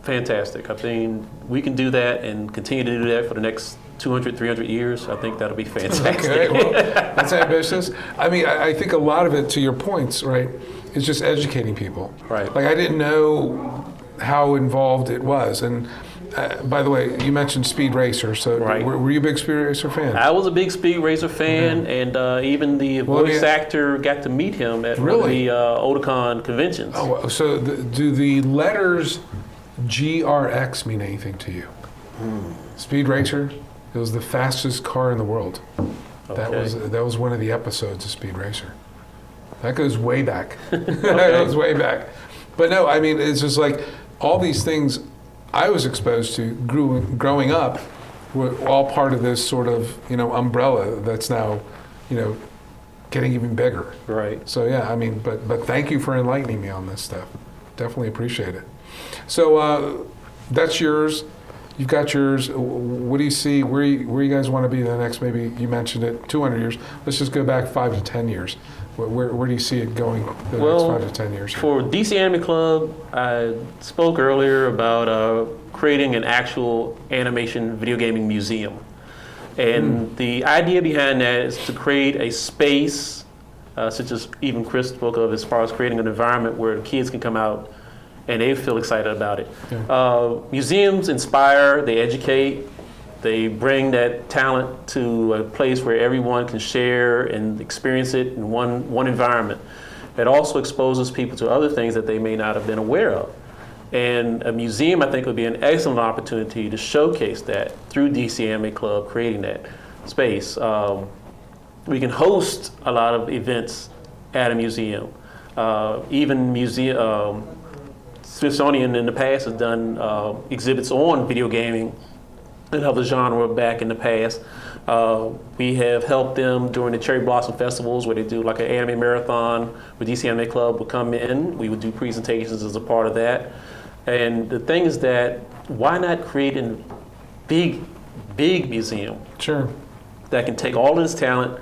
fantastic. I think we can do that and continue to do that for the next 200, 300 years. I think that'll be fantastic. Okay, well, that's ambitious. I mean, I think a lot of it, to your points, right, is just educating people. Right. Like, I didn't know how involved it was. And by the way, you mentioned Speed Racer, so were you a big Speed Racer fan? I was a big Speed Racer fan, and even the voice actor got to meet him at one of the Otakon conventions. Oh, so do the letters GRX mean anything to you? Speed Racer, it was the fastest car in the world. That was one of the episodes of Speed Racer. That goes way back. That goes way back. But no, I mean, it's just like all these things I was exposed to growing up were all part of this sort of, umbrella that's now, getting even bigger. Right. So yeah, I mean, but thank you for enlightening me on this stuff. Definitely appreciate it. So that's yours. You've got yours. What do you see? Where you guys want to be the next? Maybe you mentioned it, 200 years. Let's just go back 5 to 10 years. Where do you see it going the next 5 to 10 years? For DC Anime Club, I spoke earlier about creating an actual animation video gaming museum. And the idea behind that is to create a space, such as even Chris spoke of, as far as creating an environment where the kids can come out and they feel excited about it. Yeah. Museums inspire, they educate, they bring that talent to a place where everyone can share and experience it in one environment. It also exposes people to other things that they may not have been aware of. And a museum, I think, would be an excellent opportunity to showcase that through DC Anime Club, creating that space. We can host a lot of events at a museum. Even Smithsonian in the past has done exhibits on video gaming and other genre back in the past. We have helped them during the Cherry Blossom Festivals where they do like an anime marathon where DC Anime Club would come in. We would do presentations as a part of that. And the thing is that why not create a big museum that can take all of this talent,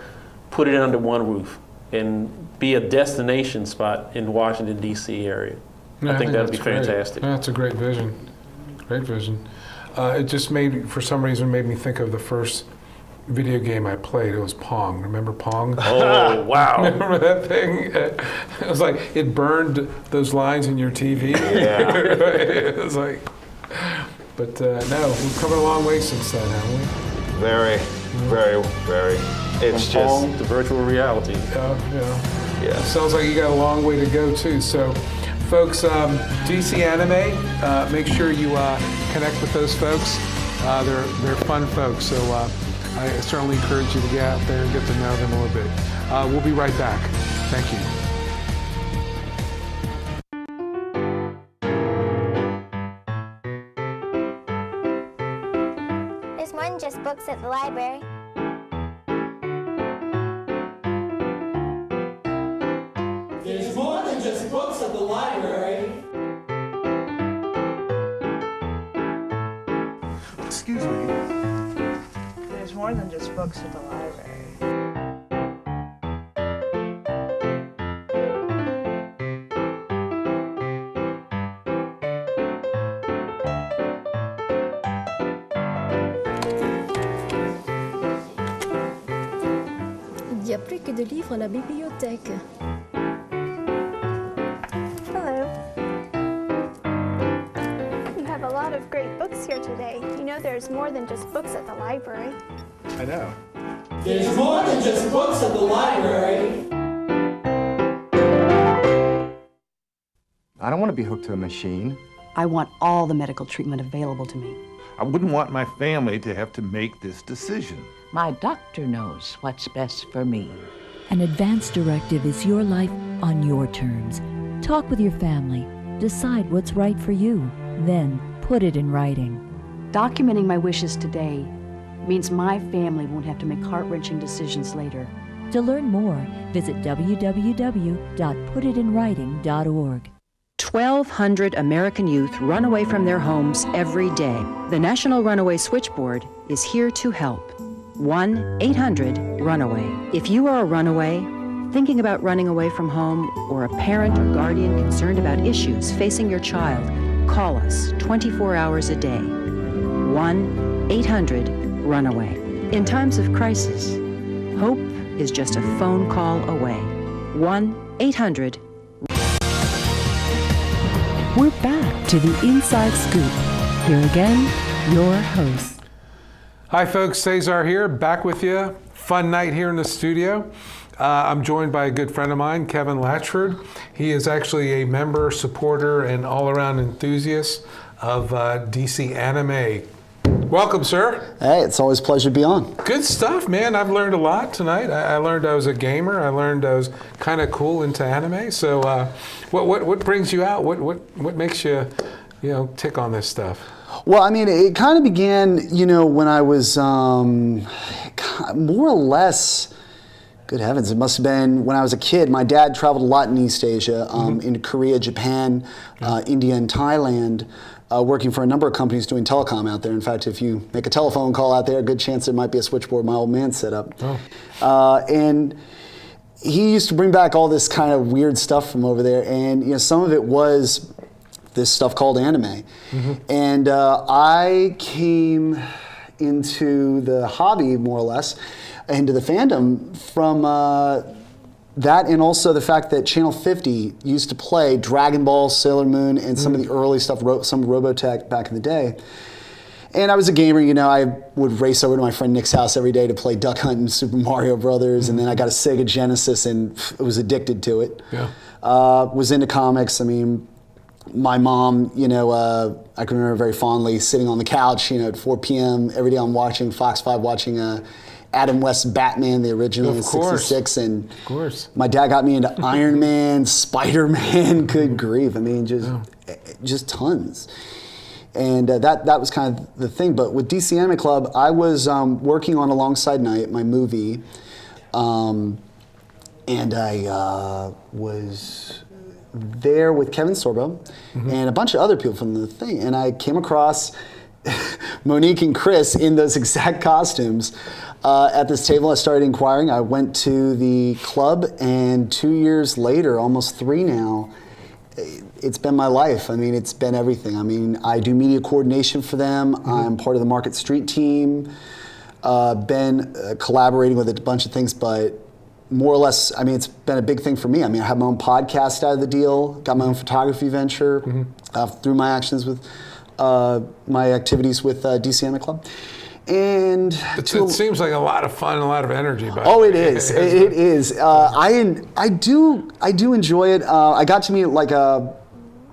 put it under one roof, and be a destination spot in the Washington, D.C. area. Yeah, I think that would be fantastic. Yeah, that's a great vision. Great vision. It just for some reason, made me think of the first video game I played. It was Pong. Remember Pong? Oh, wow. Remember that thing? It was like, it burned those lines in your TV. Yeah. It was like, but no, we've come a long way since then, haven't we? Very. It's From just Pong to virtual reality. Yeah. Sounds like you got a long way to go too. So, folks, DC Anime, make sure you connect with those folks. They're fun folks. So I certainly encourage you to get out there and get to know them a little bit. We'll be right back. Thank you. There's more than just books at the library. There's more than just books at the library. Excuse me. There's more than just books at the library. Il y a plus que de livres à la bibliothèque. Hello. You have a lot of great books here today. You know there's more than just books at the library. I know. There's more than just books at the library. I don't want to be hooked to a machine. I want all the medical treatment available to me. I wouldn't want my family to have to make this decision. My doctor knows what's best for me. An advance directive is your life on your terms. Talk with your family. Decide what's right for you. Then put it in writing. Documenting my wishes today means my family won't have to make heart-wrenching decisions later. To learn more, visit www.putitinwriting.org. 1,200 American youth run away from their homes every day. The National Runaway Switchboard is here to help. 1-800-RUNAWAY. If you are a runaway, thinking about running away from home, or a parent or guardian concerned about issues facing your child, call us 24 hours a day. 1-800-RUNAWAY. In times of crisis, hope is just a phone call away. 1-800. We're back to the Inside Scoop. Here again, your host. Hi folks, Cesar here, back with you. Fun night here in the studio. I'm joined by a good friend of mine, Kevin Latchford. He is actually a member, supporter, and all-around enthusiast of DC anime. Welcome, sir. Hey, it's always a pleasure to be on. Good stuff, man. I've learned a lot tonight. I learned I was a gamer. I learned I was kind of cool into anime. So, what brings you out? What makes you, tick on this stuff? Well, I mean, it kind of began, when I was more or less. Good heavens, it must have been when I was a kid. My dad traveled a lot in East Asia, into Korea, Japan, India, and Thailand. Working for a number of companies doing telecom out there. In fact, if you make a telephone call out there, a good chance there might be a switchboard my old man set up. And he used to bring back all this kind of weird stuff from over there, and some of it was this stuff called anime. And I came into the hobby, more or less, into the fandom from that, and also the fact that Channel 50 used to play Dragon Ball, Sailor Moon, and some of the early stuff, some Robotech back in the day. And I was a gamer, I would race over to my friend Nick's house every day to play Duck Hunt and Super Mario Brothers, and then I got a Sega Genesis and was addicted to it. Was into comics. I mean, my mom, I can remember very fondly sitting on the couch, at 4 p.m. every day I'm watching Fox 5, watching Adam West's Batman, the original in '66, and of course, my dad got me into Iron Man, Spider-Man. Good grief! I mean, just tons. And that was kind of the thing. But with DC Anime Club, I was working on Alongside Night, my movie, and I was there with Kevin Sorbo and a bunch of other people from the thing, and I came across Monique and Chris in those exact costumes. At this table, I started inquiring. I went to the club, and 2 years later, almost 3 now, it's been my life. I mean, it's been everything. I mean, I do media coordination for them. I'm part of the Market Street team. Been collaborating with a bunch of things, but more or less, I mean, it's been a big thing for me. I mean, I have my own podcast out of the deal, got my own photography venture through my actions with my activities with DC Anime Club. And it seems like a lot of fun, a lot of energy. It is. It is. I do enjoy it. I got to meet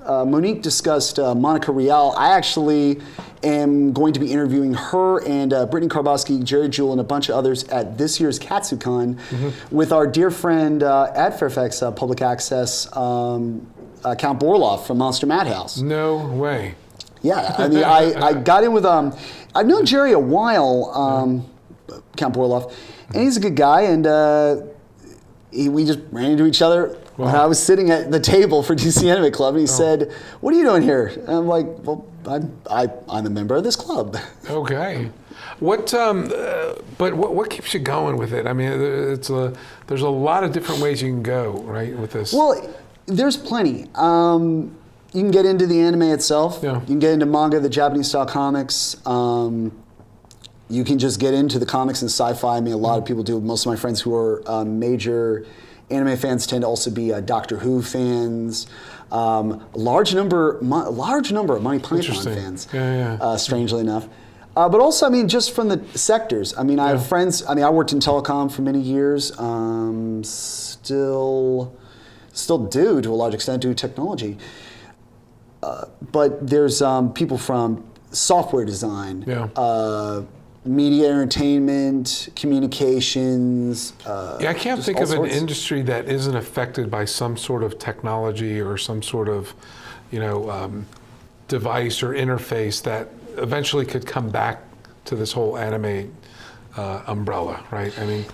Monique discussed Monica Rial. I actually am going to be interviewing her and Brittany Karbowski, Jerry Jewell, and a bunch of others at this year's KatsuCon with our dear friend at Fairfax Public Access, Count Borloff from Monster Madhouse. No way. Yeah, I mean, I got in with, I've known Jerry a while, Count Borloff, and he's a good guy, and we just ran into each other when I was sitting at the table for DC Anime Club, and he said, "What are you doing here?" And I'm like, "Well, I'm a member of this club." Okay. But what keeps you going with it? I mean, there's a lot of different ways you can go, right, with this. Well, there's plenty. You can get into the anime itself. You can get into manga, the Japanese-style comics. You can just get into the comics and sci-fi. I mean, a lot of people do. Most of my friends who are major anime fans tend to also be Doctor Who fans. Large number of Monty Python fans. Strangely enough. But also, I mean, just from the sectors. I mean, I have friends. I mean, I worked in telecom for many years. Still do to a large extent, do technology. But there's people from software design, media entertainment, communications. I can't think of an industry that isn't affected by some sort of technology or some sort of, device or interface that eventually could come back to this whole anime umbrella, right? I mean,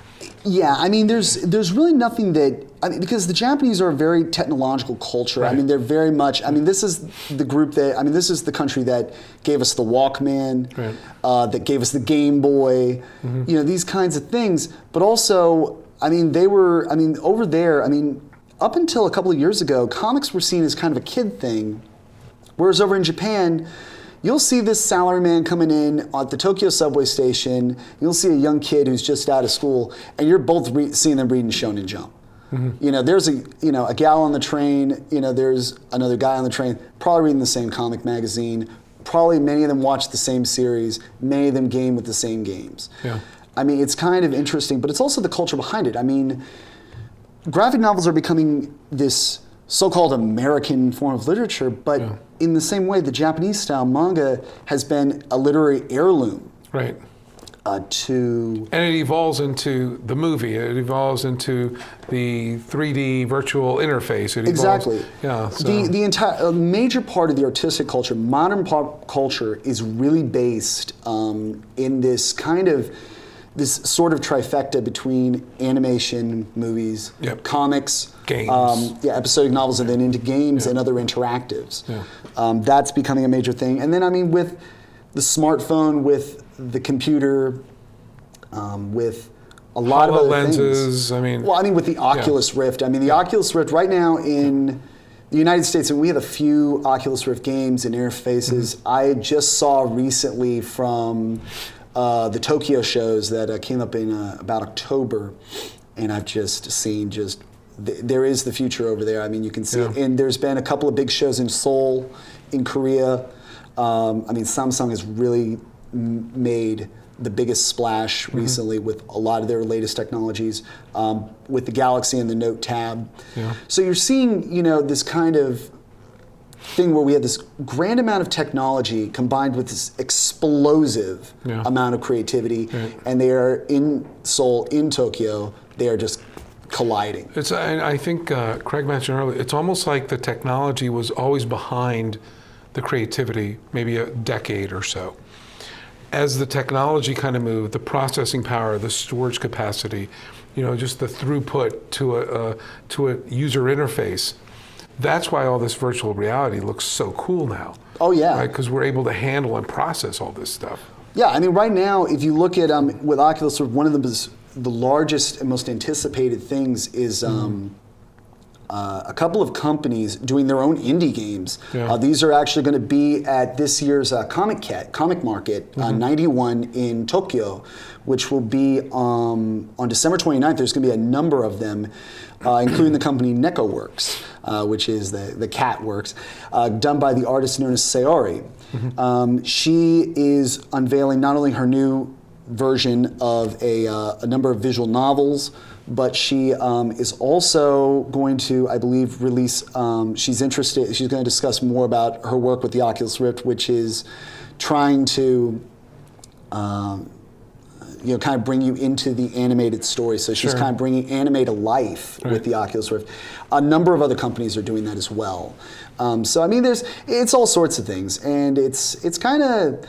Yeah, I mean, there's really nothing that, I mean, because the Japanese are a very technological culture. Right. I mean, they're very much, I mean, this is the group that, I mean, this is the country that gave us the Walkman, right. That gave us the Game Boy, you know, these kinds of things. But also, I mean, they were, I mean, over there, I mean, up until a couple of years ago, comics were seen as kind of a kid thing, whereas over in Japan, you'll see this salaryman coming in at the Tokyo subway station. You'll see a young kid who's just out of school, and you're both seeing them reading Shonen Jump. You know, there's a gal on the train. You know, there's another guy on the train, probably reading the same comic magazine. Probably many of them watch the same series. Many of them game with the same games. Yeah. I mean, it's kind of interesting, but it's also the culture behind it. I mean, graphic novels are becoming this so-called American form of literature, but in the same way, the Japanese-style manga has been a literary heirloom. Right. And it evolves into the movie. It evolves into the 3D virtual interface. It exactly. Evolves, yeah. So. The entire major part of the artistic culture, modern pop culture, is really based in this kind of this sort of trifecta between animation, movies, comics, games, episodic novels, and then into games and other interactives. Yeah. That's becoming a major thing. And then, I mean, with the smartphone, with the computer, with a lot of other lenses, things. I mean, well, I mean, with the Oculus Rift. I mean, the Oculus Rift right now in the United States, and we have a few Oculus Rift games and interfaces. I just saw recently from the Tokyo shows that came up in about October, and I've just seen there is the future over there. I mean, you can see it. And there's been a couple of big shows in Seoul, in Korea. I mean, Samsung has really made the biggest splash recently with a lot of their latest technologies, with the Galaxy and the Note Tab. Yeah. So you're seeing, you know, this kind of thing where we have this grand amount of technology combined with this explosive amount of creativity, and they are in Seoul, in Tokyo, they are just colliding. I think Craig mentioned earlier, it's almost like the technology was always behind the creativity, maybe a decade or so. As the technology kind of moved, the processing power, the storage capacity, you know, just the throughput to a user interface. That's why all this virtual reality looks so cool now. Oh yeah, right? Because we're able to handle and process all this stuff. Yeah, I mean, right now, if you look at with Oculus, one of the largest and most anticipated things is a couple of companies doing their own indie games. Yeah. These are actually going to be at this year's comic market, 91 in Tokyo, which will be on December 29th. There's going to be a number of them, including the company NekoWorks, which is the cat works, done by the artist known as Sayori. She is unveiling not only her new version of a number of visual novels, but she is also going to, I believe, release, she's going to discuss more about her work with the Oculus Rift, which is trying to kind of bring you into the animated story. So she's kind of bringing anime to life with the Oculus Rift. A number of other companies are doing that as well. So I mean, it's all sorts of things, and it's kind of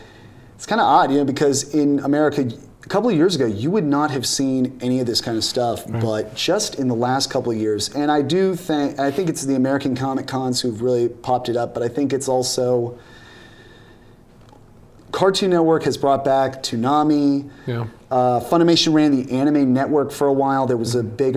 odd, you know, because in America, a couple of years ago, you would not have seen any of this kind of stuff, but just in the last couple of years, and I think it's the American Comic Cons who've really popped it up, but I think it's also Cartoon Network has brought back Toonami. Yeah. Funimation ran the Anime Network for a while. There was a big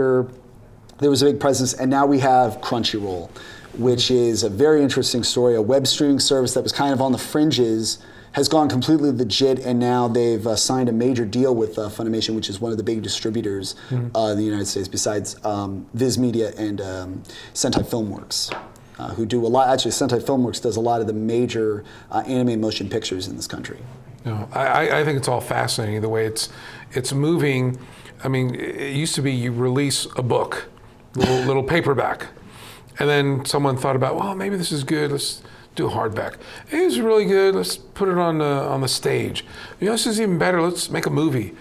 presence, and now we have Crunchyroll, which is a very interesting story, a web streaming service that was kind of on the fringes, has gone completely legit, and now they've signed a major deal with Funimation, which is one of the big distributors in the United States, besides Viz Media and Sentai Filmworks, who do a lot. Actually, Sentai Filmworks does a lot of the major anime motion pictures in this country. No, I think it's all fascinating the way it's moving. I mean, it used to be you release a book, little paperback, and then someone thought about, well, maybe this is good. Let's do a hardback. Hey, this is really good. Let's put it on the stage. You know, this is even better. Let's make a movie.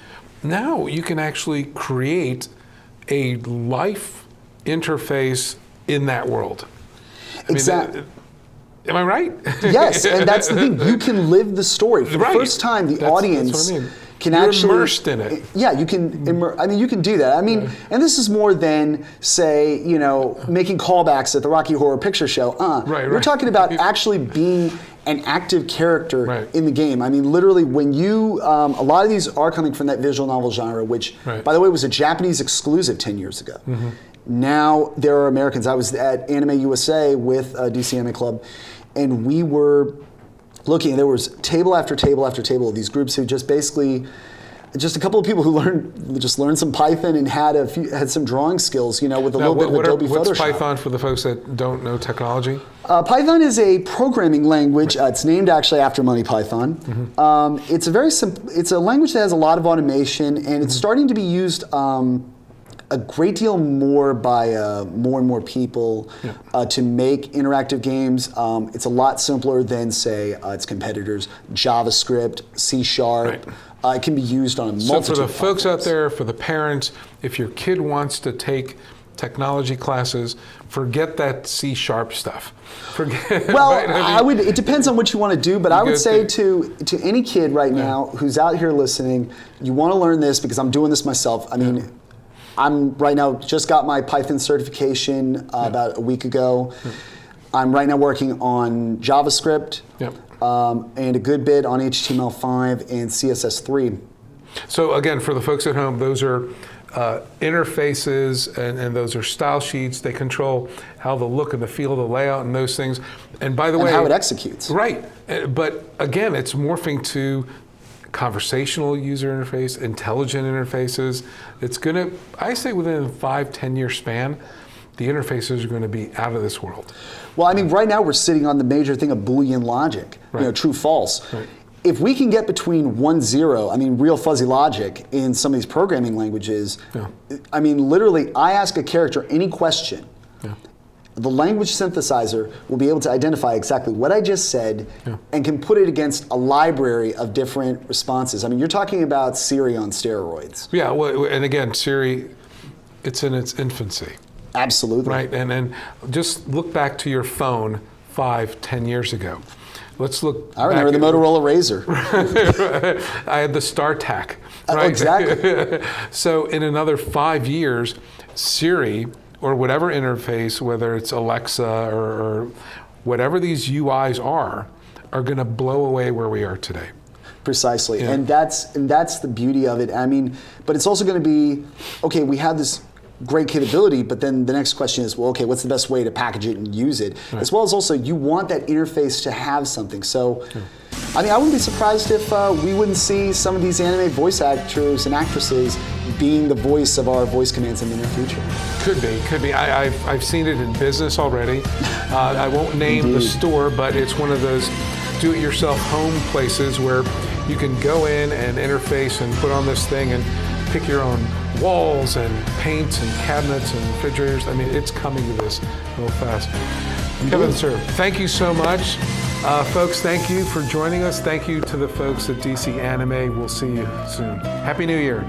Now you can actually create a life interface in that world. Exactly. Am I right? Yes, and that's the thing. You can live the story. For the first time, the audience can You're actually immersed in it. Yeah, you can. You can do that. I mean, and this is more than say, making callbacks at the Rocky Horror Picture Show. We're talking about actually being an active character in the game. I mean, literally, when you a lot of these are coming from that visual novel genre, which, by the way, was a Japanese exclusive 10 years ago. Mm-hmm. Now there are Americans. I was at Anime USA with DC Anime Club, and we were looking. There was table after table after table of these groups who just basically, just a couple of people who learned some Python and had some drawing skills, with a little bit of Adobe Photoshop. What's Python for the folks that don't know technology? Python is a programming language. It's named actually after Monty Python. Mm-hmm. It's a very simple. It's a language that has a lot of automation, and it's starting to be used a great deal more by more and more people to make interactive games. It's a lot simpler than, say, its competitors, JavaScript, C#. It can be used on a multitude of So for the folks out platforms. there, for the parents, if your kid wants to take technology classes, forget that C# stuff. Well, I would. It depends on what you want to do, but I would say to any kid right now who's out here listening, you want to learn this because I'm doing this myself. I mean, I'm right now just got my Python certification about a week ago. I'm right now working on JavaScript and a good bit on HTML5 and CSS3. So again, for the folks at home, those are interfaces and those are style sheets. They control how the look and the feel, the layout, and those things. And by the way, how it executes. Right, but again, it's morphing to conversational user interface, intelligent interfaces. It's gonna, I say within a 5-10 year span, the interfaces are going to be out of this world. Well, I mean, right now we're sitting on the major thing of Boolean logic, true, false. If we can get between 1, 0, I mean, real fuzzy logic in some of these programming languages, I mean, literally, I ask a character any question, the language synthesizer will be able to identify exactly what I just said and can put it against a library of different responses. I mean, you're talking about Siri on steroids. Yeah, well, and again, Siri, it's in its infancy. Absolutely. Right, and just look back to your phone 5-10 years ago. Let's look. I remember the Motorola Razr. I had the StarTAC. Right? Exactly. So in another 5 years, Siri, or whatever interface, whether it's Alexa or whatever these UIs are going to blow away where we are today. Precisely, and that's the beauty of it. I mean, but it's also going to be, okay, we have this great capability, but then the next question is, well, okay, what's the best way to package it and use it? As well as also, you want that interface to have something. So, I mean, I wouldn't be surprised if we wouldn't see some of these anime voice actors and actresses being the voice of our voice commands in the near future. Could be. I've seen it in business already. I won't name the store, but it's one of those do-it-yourself home places where you can go in and interface and put on this thing and pick your own walls and paints and cabinets and refrigerators. I mean, it's coming to this real fast. Kevin, sir, thank you so much. Folks, thank you for joining us. Thank you to the folks at DC Anime. We'll see you soon. Happy New Year.